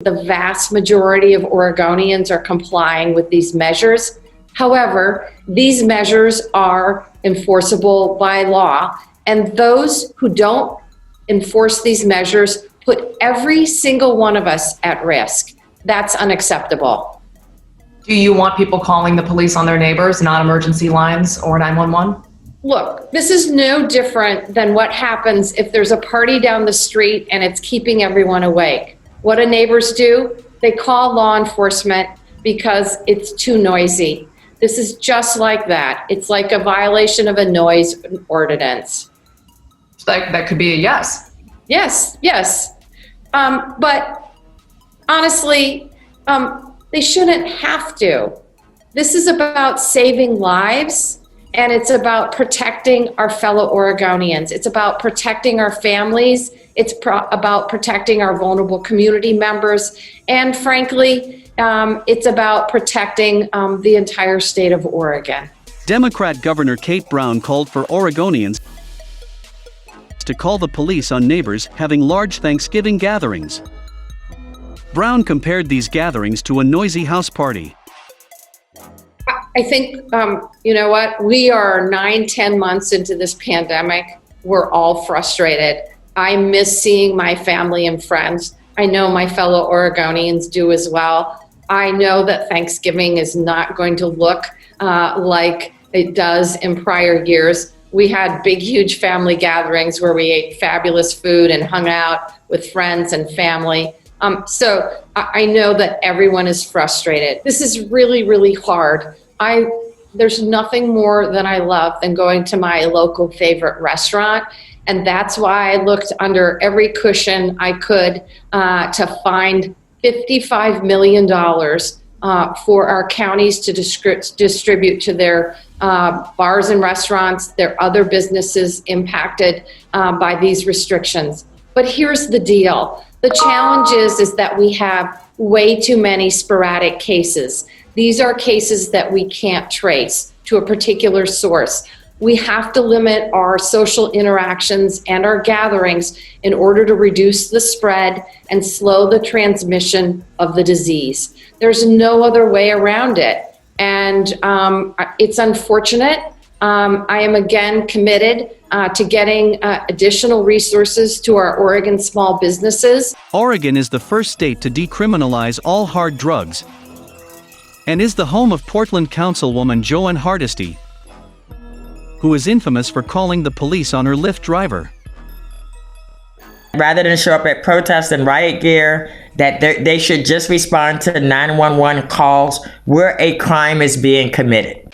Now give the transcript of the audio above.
The vast majority of Oregonians are complying with these measures. However, these measures are enforceable by law, and those who don't enforce these measures put every single one of us at risk. That's unacceptable. Do you want people calling the police on their neighbors, not emergency lines or 911? Look, this is no different than what happens if there's a party down the street and it's keeping everyone awake. What do neighbors do? They call law enforcement because it's too noisy. This is just like that. It's like a violation of a noise ordinance. That could be a yes. Yes. But honestly, they shouldn't have to. This is about saving lives, and it's about protecting our fellow Oregonians. It's about protecting our families. It's about protecting our vulnerable community members. And frankly, it's about protecting the entire state of Oregon. Democrat Governor Kate Brown called for Oregonians to call the police on neighbors having large Thanksgiving gatherings. Brown compared these gatherings to a noisy house party. I think, you know what? We are 9-10 months into this pandemic. We're all frustrated. I miss seeing my family and friends. I know my fellow Oregonians do as well. I know that Thanksgiving is not going to look like it does in prior years. We had big, huge family gatherings where we ate fabulous food and hung out with friends and family. So I know that everyone is frustrated. This is really, really hard. There's nothing more that I love than going to my local favorite restaurant. And that's why I looked under every cushion I could to find $55 million for our counties to distribute to their bars and restaurants, their other businesses impacted by these restrictions. But here's the deal. The challenge is that we have way too many sporadic cases. These are cases that we can't trace to a particular source. We have to limit our social interactions and our gatherings in order to reduce the spread and slow the transmission of the disease. There's no other way around it. And it's unfortunate. I am again committed to getting additional resources to our Oregon small businesses. Oregon is the first state to decriminalize all hard drugs and is the home of Portland Councilwoman Jo Ann Hardesty, who is infamous for calling the police on her Lyft driver. Rather than show up at protests in riot gear, that they should just respond to 911 calls where a crime is being committed.